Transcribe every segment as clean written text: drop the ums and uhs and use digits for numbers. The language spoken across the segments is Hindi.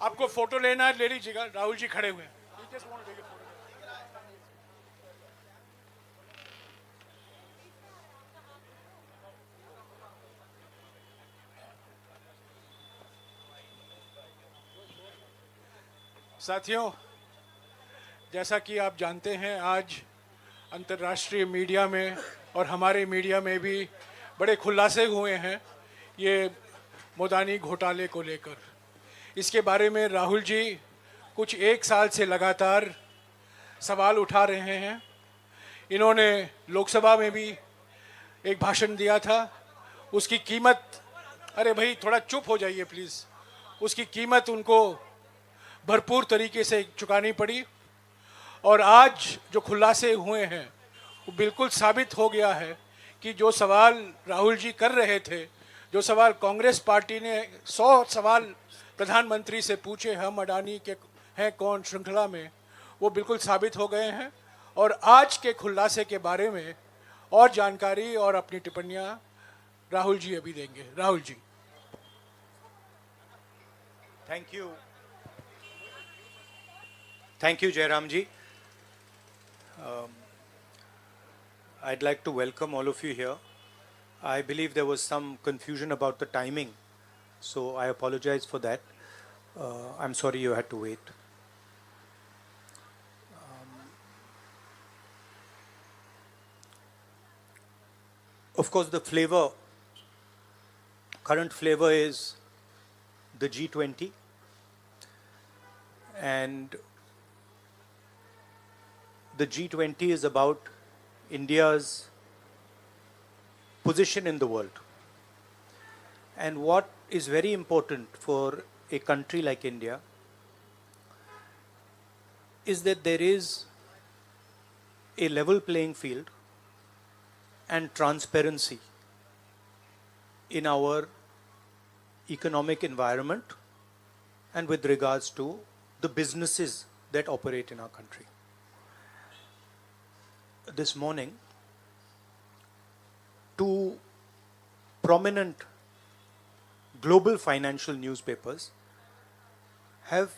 आपको फोटो लेना है ले लीजिएगा, राहुल जी खड़े हुए हैं। साथियों, जैसा कि आप जानते हैं, आज अंतर्राष्ट्रीय मीडिया में और हमारे मीडिया में भी बड़े खुलासे हुए हैं ये मोदानी घोटाले को लेकर। इसके बारे में राहुल जी कुछ एक साल से लगातार सवाल उठा रहे हैं। इन्होंने लोकसभा में भी एक भाषण दिया था, उसकी कीमत, अरे भाई थोड़ा चुप हो जाइए प्लीज़, उसकी कीमत उनको भरपूर तरीके से चुकानी पड़ी। और आज जो खुलासे हुए हैं वो बिल्कुल साबित हो गया है कि जो सवाल राहुल जी कर रहे थे, जो सवाल कांग्रेस पार्टी ने 100 सवाल प्रधानमंत्री से पूछे हम अडानी के हैं कौन श्रृंखला में, वो बिल्कुल साबित हो गए हैं। और आज के खुलासे के बारे में और जानकारी और अपनी टिप्पणियां राहुल जी अभी देंगे। Rahul ji. Thank you. Thank you, Jairam ji. I'd like to welcome all of you here. I believe there was some confusion about the timing, so I apologize for that. I'm sorry you had to wait. Of course, the flavor, current flavor is the G20, and the G20 is about India's position in the world. And what is very important for a country like India is that there is a level playing field and transparency in our economic environment and with regards to the businesses that operate in our country. This morning, two prominent global financial newspapers have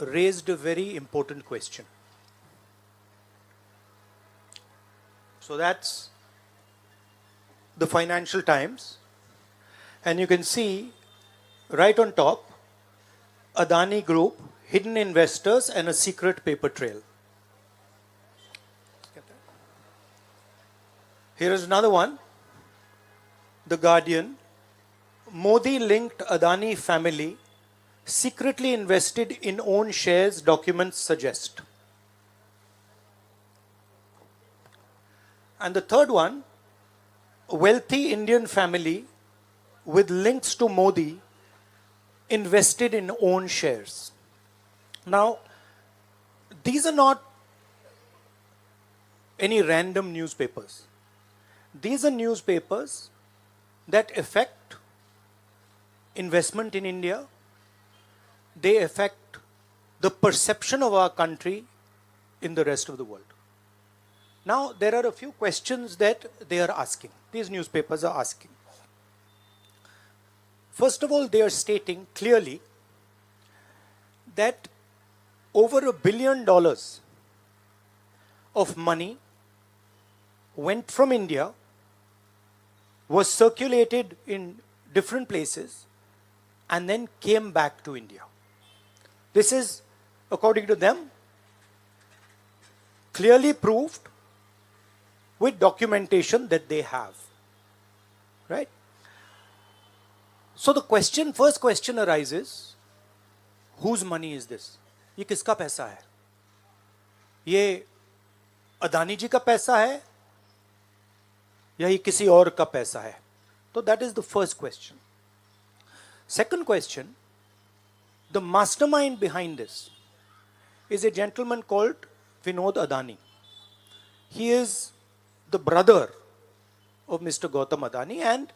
raised a very important question. So that's the Financial Times, and you can see right on top, Adani Group, hidden investors and a secret paper trail. Here is another one, The Guardian, Modi linked Adani family, secretly invested in own shares, documents suggest. And the third one, a wealthy Indian family with links to Modi invested in own shares. Now, these are not any random newspapers. These are newspapers that affect investment in India. They affect the perception of our country in the rest of the world. Now, there are a few questions that they are asking. These newspapers are asking. First of all, they are stating clearly that over $1 billion of money went from India, was circulated in different places, and then came back to India. This is, according to them, clearly proved with documentation that they have. Right? So the question, first question arises, whose money is this? ये किसका पैसा है? ये अदानी जी का पैसा है या ये किसी और का पैसा है? तो that is the first question. Second question, the mastermind behind this is a gentleman called Vinod Adani. He is the brother of Mr. Gautam Adani, and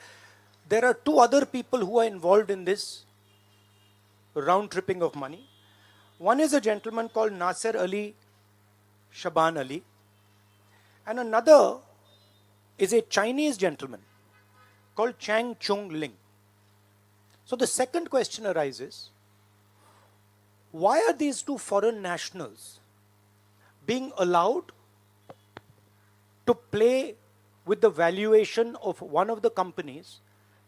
there are two other people who are involved in this round tripping of money. One is a gentleman called Nasser Ali Shaban Ali, and another is a Chinese gentleman called Chang Chung Ling. So the second question arises, why are these two foreign nationals being allowed to play with the valuation of one of the companies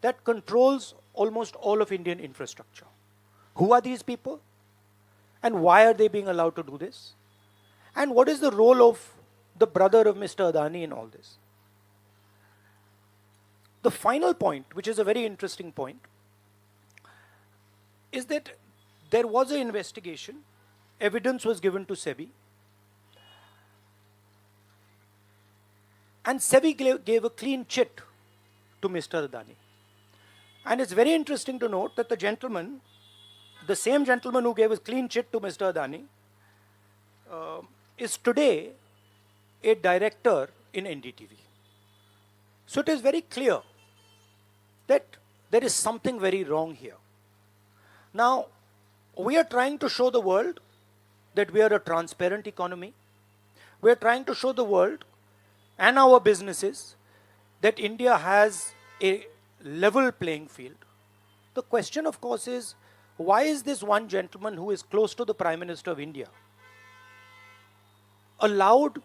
that controls almost all of Indian infrastructure? Who are these people? And why are they being allowed to do this? And what is the role of the brother of Mr. Adani in all this? The final point, which is a very interesting point, is that there was an investigation, evidence was given to SEBI, and SEBI gave a clean chit to Mr. Adani. And it's very interesting to note that the same gentleman who gave a clean chit to Mr. Adani, is today a director in NDTV. So it is very clear that there is something very wrong here. Now, we are trying to show the world that we are a transparent economy. We are trying to show the world and our businesses that India has a level playing field. The question, of course, is why is this one gentleman who is close to the Prime Minister of India allowed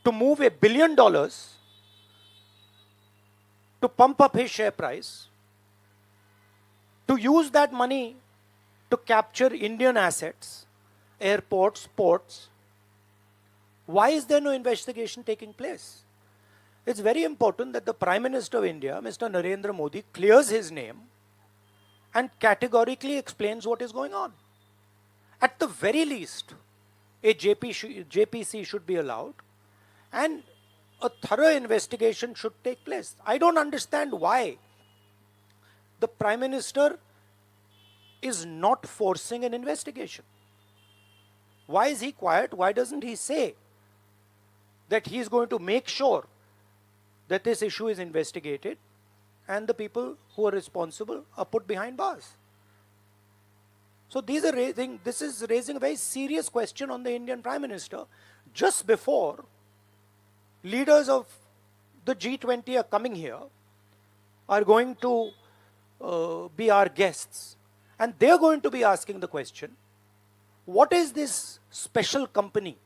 to move $1 billion to pump up his share price, to use that money to capture Indian assets, airports, ports? Why is there no investigation taking place? It's very important that the Prime Minister of India, Mr. Narendra Modi, clears his name and categorically explains what is going on. At the very least, a JPC should be allowed and a thorough investigation should take place. I don't understand why the Prime Minister is not forcing an investigation. Why is he quiet? Why doesn't he say that he is going to make sure that this issue is investigated and the people who are responsible are put behind bars? So this is raising a very serious question on the Indian Prime Minister just before leaders of the G20 are coming here, are going to be our guests, and they're going to be asking the question, what is this special company?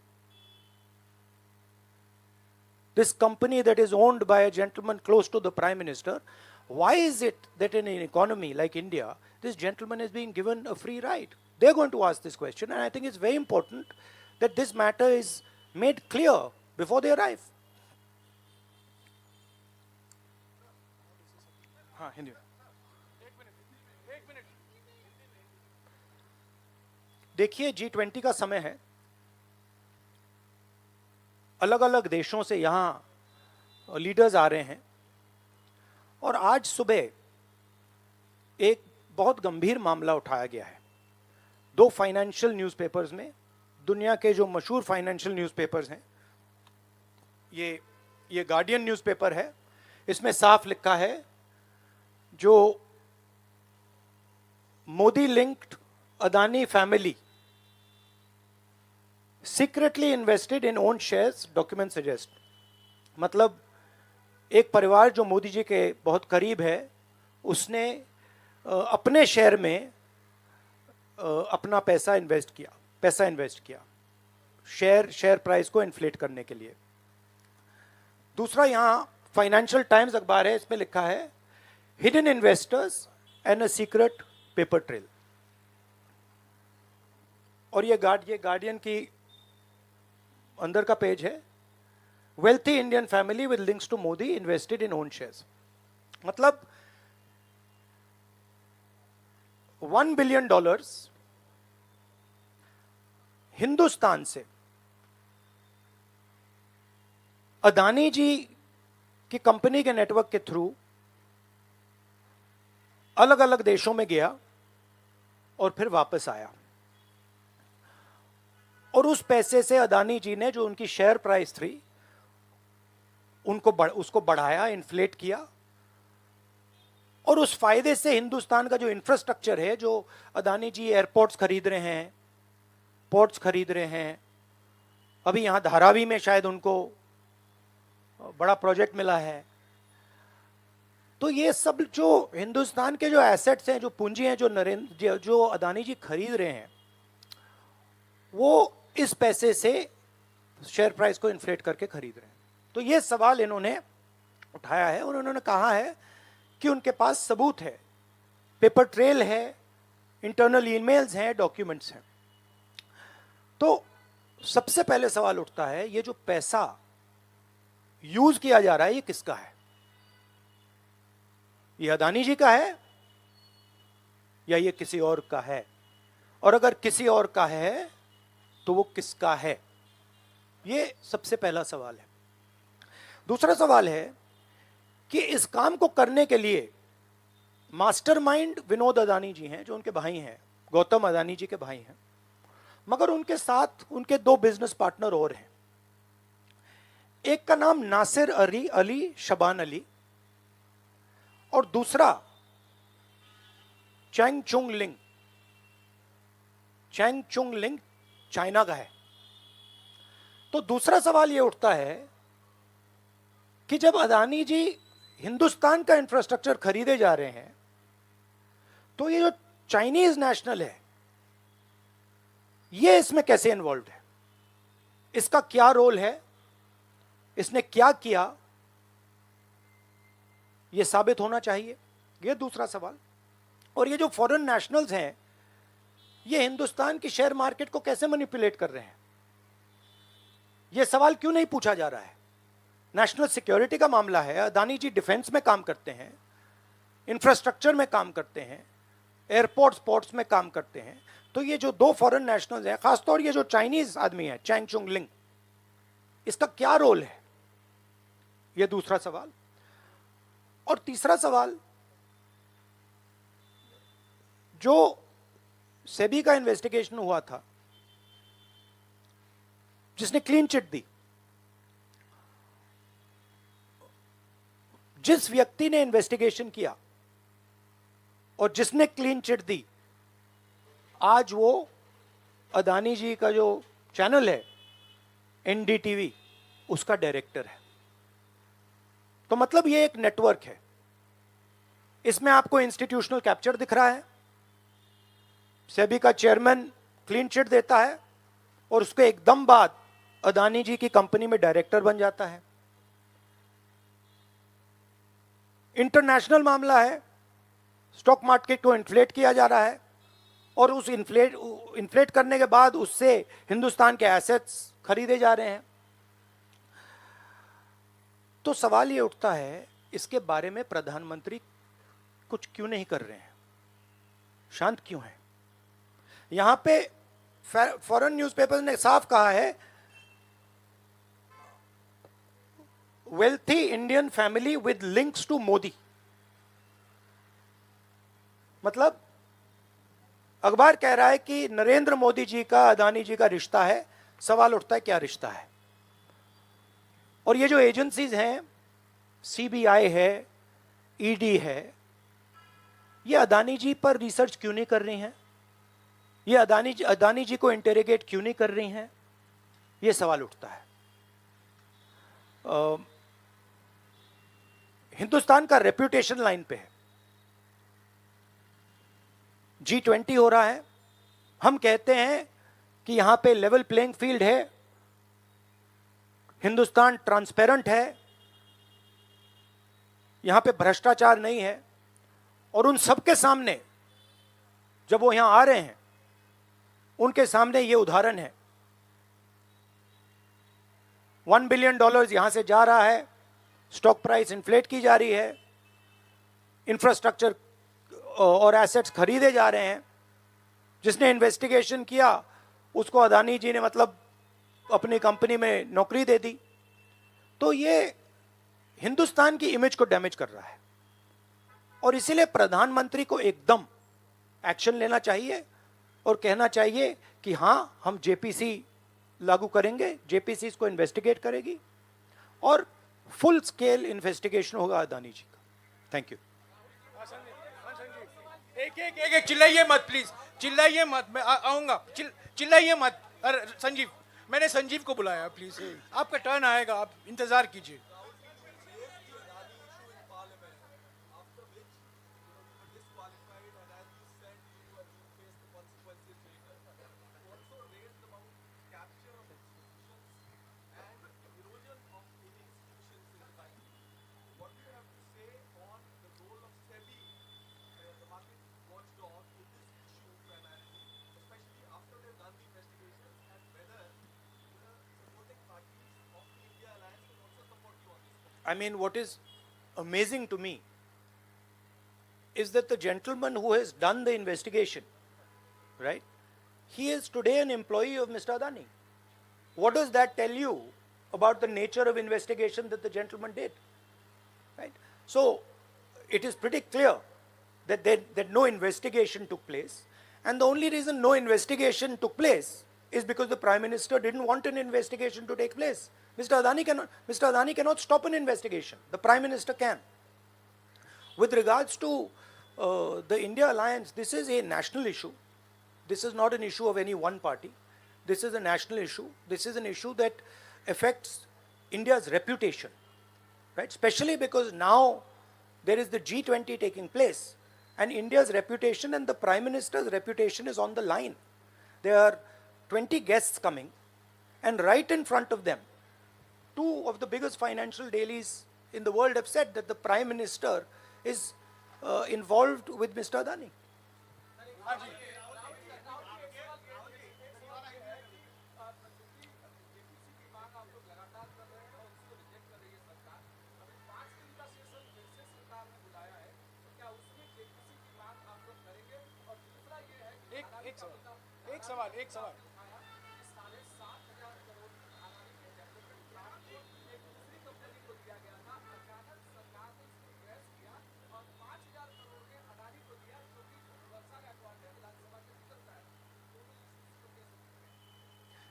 This company that is owned by a gentleman close to the Prime Minister, why is it that in an economy like India, this gentleman is being given a free ride? They're going to ask this question, and I think it's very important that this matter is made clear before they arrive. Hindi. देखिए, G20 का समय है, अलग अलग देशों से यहाँ लीडर्स आ रहे हैं, और आज सुबह एक बहुत गंभीर मामला उठाया गया है. 2 फाइनेंशियल न्यूज़पेपर्स में, दुनिया के जो मशहूर फाइनेंशियल न्यूज़पेपर्स हैं, ये गार्डियन न्यूज़पेपर है, इसमें साफ लिखा है, जो Modi linked Adani family secretly invested in own shares, document suggest. मतलब एक परिवार जो मोदी जी के बहुत करीब है, उसने अपने शेयर में अपना पैसा इन्वेस्ट किया शेयर प्राइस को इन्फ्लेट करने के लिए. दूसरा, यहाँ फाइनेंशियल टाइम्स अखबार है, इसमें लिखा है hidden investors and a secret paper trail. और ये गार्डियन की अंदर का पेज है, wealthy Indian family with links to Modi invested in own shares. मतलब $1 बिलियन हिंदुस्तान से अदानी जी की कंपनी के नेटवर्क के थ्रू अलग अलग देशों में गया और फिर वापस आया, और उस पैसे से अदानी जी ने जो उनकी शेयर प्राइस थी उसको बढ़ाया, इन्फ्लेट किया, और उस फायदे से हिंदुस्तान का जो इंफ्रास्ट्रक्चर है, जो अदानी जी एयरपोर्ट्स खरीद रहे हैं, पोर्ट्स खरीद रहे हैं, अभी यहाँ धारावी में शायद उनको बड़ा प्रोजेक्ट मिला है, तो ये सब जो हिंदुस्तान के जो एसेट्स हैं, जो पूंजी हैं, जो अदानी जी खरीद रहे हैं, वो इस पैसे से शेयर प्राइस को इन्फ्लेट करके खरीद रहे हैं। तो ये सवाल इन्होंने उठाया है और उन्होंने कहा है कि उनके पास सबूत है, पेपर ट्रेल है, इंटरनल ईमेल्स हैं, डॉक्यूमेंट्स हैं। तो सबसे पहले सवाल उठता है, ये जो पैसा यूज किया जा रहा है ये किसका है? ये अदानी जी का है या ये किसी और का है? और अगर किसी और का है तो वो किसका है? ये सबसे पहला सवाल है। दूसरा सवाल है कि इस काम को करने के लिए मास्टरमाइंड विनोद अदानी जी हैं, जो उनके भाई हैं, गौतम अदानी जी के भाई हैं, मगर उनके साथ उनके दो बिजनेस पार्टनर और हैं। एक का नाम नासिर अली शबान अली और दूसरा चैंग चुंग लिंग। चैंग चुंग लिंग चाइना का है। तो दूसरा सवाल यह उठता है कि जब अदानी जी हिंदुस्तान का इंफ्रास्ट्रक्चर खरीदे जा रहे हैं तो ये जो चाइनीज नेशनल है ये इसमें कैसे इन्वॉल्व है? इसका क्या रोल है? इसने क्या किया? यह साबित होना चाहिए। यह दूसरा सवाल। और ये जो फॉरेन नेशनल्स हैं ये हिंदुस्तान की शेयर मार्केट को कैसे मैनिपुलेट कर रहे हैं? यह सवाल क्यों नहीं पूछा जा रहा है? नेशनल सिक्योरिटी का मामला है। अदानी जी डिफेंस में काम करते हैं, इंफ्रास्ट्रक्चर में काम करते हैं, एयरपोर्ट्स पोर्ट्स में काम करते हैं। तो ये जो दो फॉरेन नेशनल्स हैं, खासतौर ये जो चाइनीज आदमी है चैंग चुंग लिंग, इसका क्या रोल है? ये दूसरा सवाल। और तीसरा सवाल, जो सेबी का इन्वेस्टिगेशन हुआ था जिसने क्लीन चिट दी, जिस व्यक्ति ने इन्वेस्टिगेशन किया और जिसने क्लीन चिट दी, आज वो अदानी जी का जो चैनल है एनडीटीवी, उसका डायरेक्टर है। तो मतलब ये एक नेटवर्क है। इसमें आपको इंस्टीट्यूशनल कैप्चर दिख रहा है, सेबी का चेयरमैन क्लीन चिट देता है और उसके एकदम बाद अदानी जी की कंपनी में डायरेक्टर बन जाता है। इंटरनेशनल मामला है, स्टॉक मार्केट को इन्फ्लेट किया जा रहा है और उस इन्फ्लेट करने के बाद उससे हिंदुस्तान के एसेट्स खरीदे जा रहे हैं। तो सवाल ये उठता है, इसके बारे में प्रधानमंत्री कुछ क्यों नहीं कर रहे हैं? शांत क्यों है? यहां पे फॉरेन न्यूज़पेपर्स ने साफ कहा है, wealthy Indian family with links to Modi. मतलब अखबार कह रहा है कि नरेंद्र मोदी जी का अदानी जी का रिश्ता है। सवाल उठता है क्या रिश्ता है? और ये जो एजेंसीज हैं, सीबीआई है, ईडी है, ये अदानी जी पर रिसर्च क्यों नहीं कर रही हैं? ये अदानी जी को इंटेरोगेट क्यों नहीं कर रही हैं? ये सवाल उठता है। हिंदुस्तान का रेप्यूटेशन लाइन पे है। G20 हो रहा है, हम कहते हैं कि यहां पे लेवल प्लेइंग फील्ड है, हिंदुस्तान ट्रांसपेरेंट है, यहां पे भ्रष्टाचार नहीं है। और उन सबके सामने जब वो यहां आ रहे हैं, उनके सामने ये उदाहरण है, $1 बिलियन यहां से जा रहा है, स्टॉक प्राइस इन्फ्लेट की जा रही है, इंफ्रास्ट्रक्चर और एसेट्स खरीदे जा रहे हैं। जिसने इन्वेस्टिगेशन किया उसको अदानी जी ने मतलब अपनी कंपनी में नौकरी दे दी। तो ये हिंदुस्तान की इमेज को डैमेज कर रहा है और इसीलिए प्रधानमंत्री को एकदम एक्शन लेना चाहिए और कहना चाहिए कि हां, हम जेपीसी लागू करेंगे, जेपीसी इसको इन्वेस्टिगेट करेगी और फुल स्केल इन्वेस्टिगेशन होगा अदानी जी का। Thank you. एक चिल्लाइए मत प्लीज, चिल्लाइए मत, मैं आऊंगा। चिल्लाइए मत। अरे संजीव, मैंने संजीव को बुलाया, प्लीज आपका टर्न आएगा, आप इंतजार कीजिए। I mean, what is amazing to me is that the gentleman who has done the investigation, right, he is today an employee of Mr. Adani. What does that tell you about the nature of investigation that the gentleman did? Right? So, it is pretty clear that no investigation took place, and the only reason no investigation took place is because the Prime Minister didn't want an investigation to take place. Mr. Adani cannot stop an investigation. The Prime Minister can. With regards to the India alliance, this is a national issue. This is not an issue of any one party. This is a national issue. This is an issue that affects India's reputation, right? Especially because now there is the G20 taking place, and India's reputation and the Prime Minister's reputation is on the line. There are 20 guests coming, and right in front of them, two of the biggest financial dailies in the world have said that the Prime Minister is involved with Mr. Adani. एक सवाल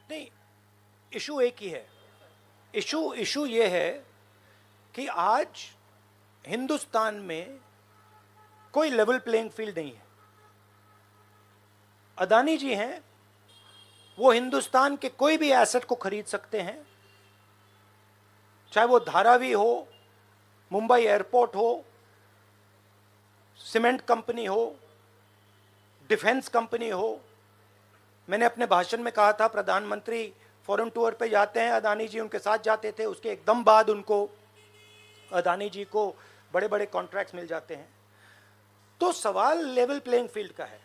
नहीं, इशू एक ही है. इशू ये है कि आज हिंदुस्तान में कोई लेवल प्लेइंग फील्ड नहीं है. अदानी जी हैं, वो हिंदुस्तान के कोई भी एसेट को खरीद सकते हैं, चाहे वो धारावी हो, मुंबई एयरपोर्ट हो, सीमेंट कंपनी हो, डिफेंस कंपनी हो. मैंने अपने भाषण में कहा था प्रधानमंत्री फॉरेन टूर पे जाते हैं, अदानी जी उनके साथ जाते थे, उसके एकदम बाद उनको अदानी जी को बड़े बड़े कॉन्ट्रैक्ट्स मिल जाते हैं. तो सवाल लेवल प्लेइंग फील्ड का है.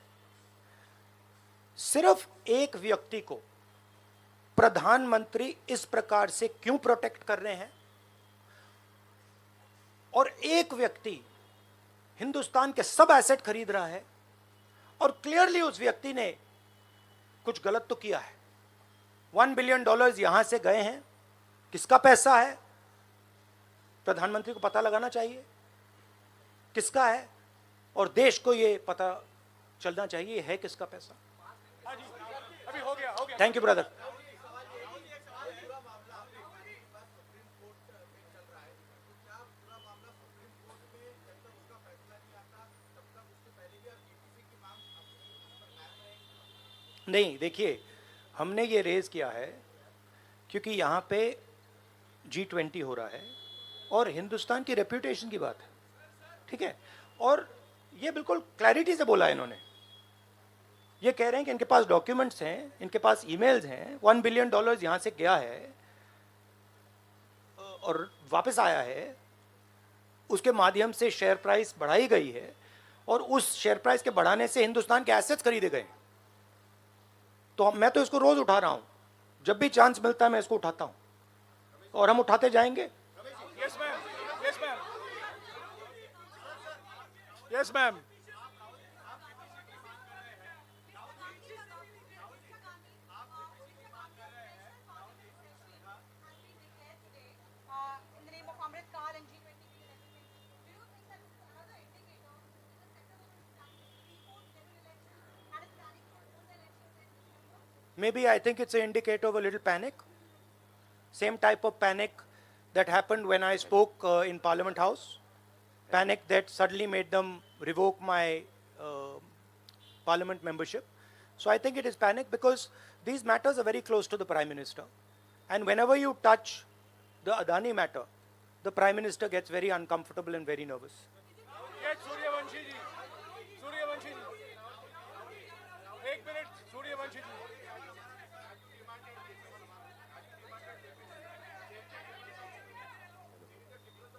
सिर्फ एक व्यक्ति को प्रधानमंत्री इस प्रकार से क्यों प्रोटेक्ट कर रहे हैं, और एक व्यक्ति हिंदुस्तान के सब एसेट खरीद रहा है, और क्लियरली उस व्यक्ति ने कुछ गलत तो किया है. $1 बिलियन यहां से गए हैं, किसका पैसा है प्रधानमंत्री को पता लगाना चाहिए किसका है, और देश को यह पता चलना चाहिए है किसका पैसा. अभी हो गया थैंक यू ब्रदर. नहीं, देखिए, हमने ये रेज किया है क्योंकि यहाँ पे G20 हो रहा है और हिंदुस्तान की रेप्यूटेशन की बात है, ठीक है. और ये बिल्कुल क्लैरिटी से बोला है इन्होंने. ये कह रहे हैं कि इनके पास डॉक्यूमेंट्स हैं, इनके पास ईमेल्स हैं, $1 बिलियन यहाँ से गया है और वापस आया है, उसके माध्यम से शेयर प्राइस बढ़ाई गई है, और उस शेयर प्राइस के बढ़ाने से हिंदुस्तान के एसेट्स खरीदे गए. तो मैं तो इसको रोज उठा रहा हूं, जब भी चांस मिलता है मैं इसको उठाता हूं, और हम उठाते जाएंगे. Yes ma'am, yes ma'am, yes ma'am. Maybe I think it's an indicator of a little panic. Same type of panic that happened when I spoke in Parliament House. Panic that suddenly made them revoke my Parliament membership. So I think it is panic because these matters are very close to the Prime Minister. And whenever you touch the Adani matter, the Prime Minister gets very uncomfortable and very nervous. Yes, Suryavanshi ji. Suryavanshi ji. एक minute, Suryavanshi ji.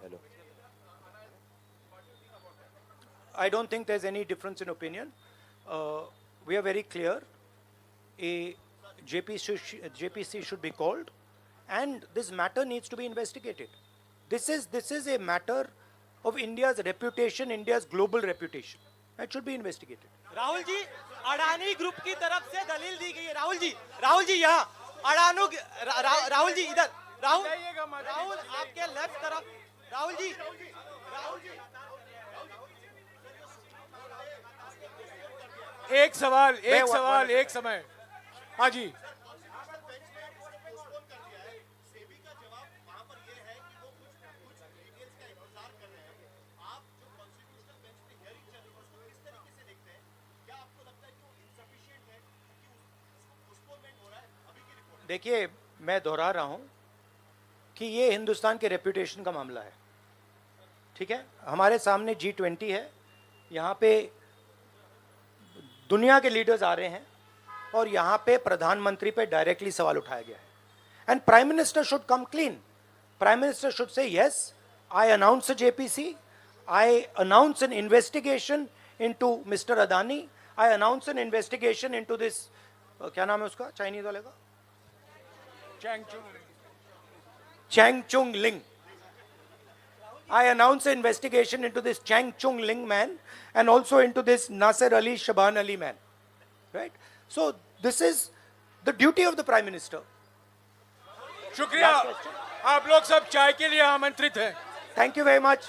Hello. I don't think there's any difference in opinion. We are very clear. A JPC should be called, and this matter needs to be investigated. This is a matter of India's reputation, India's global reputation. That should be investigated. Rahul ji, Adani group की तरफ से दलील दी गई है। राहुल जी यहाँ राहुल जी इधर, राहुल आपके लेफ्ट तरफ, राहुल जी एक सवाल एक समय। हाँ जी, देखिए, मैं दोहरा रहा हूं कि ये हिंदुस्तान के रेपुटेशन का मामला है, ठीक है। हमारे सामने G20 है, यहाँ पे दुनिया के लीडर्स आ रहे हैं और यहाँ पे प्रधानमंत्री पे डायरेक्टली सवाल उठाया गया है। And prime minister should come clean. Prime minister should say yes, I announce JPC, I announce an investigation into Mr. Adani, I announce an investigation into this, क्या नाम है उसका चाइनीज वाले का, Chang Chung Ling. I announce an investigation into this Chang Chung Ling man and also into this Nasser Ali Shaban Ali man. Right? So this is the duty of the Prime Minister. शुक्रिया। आप लोग सब चाय के लिए आमंत्रित हैं। Thank you very much.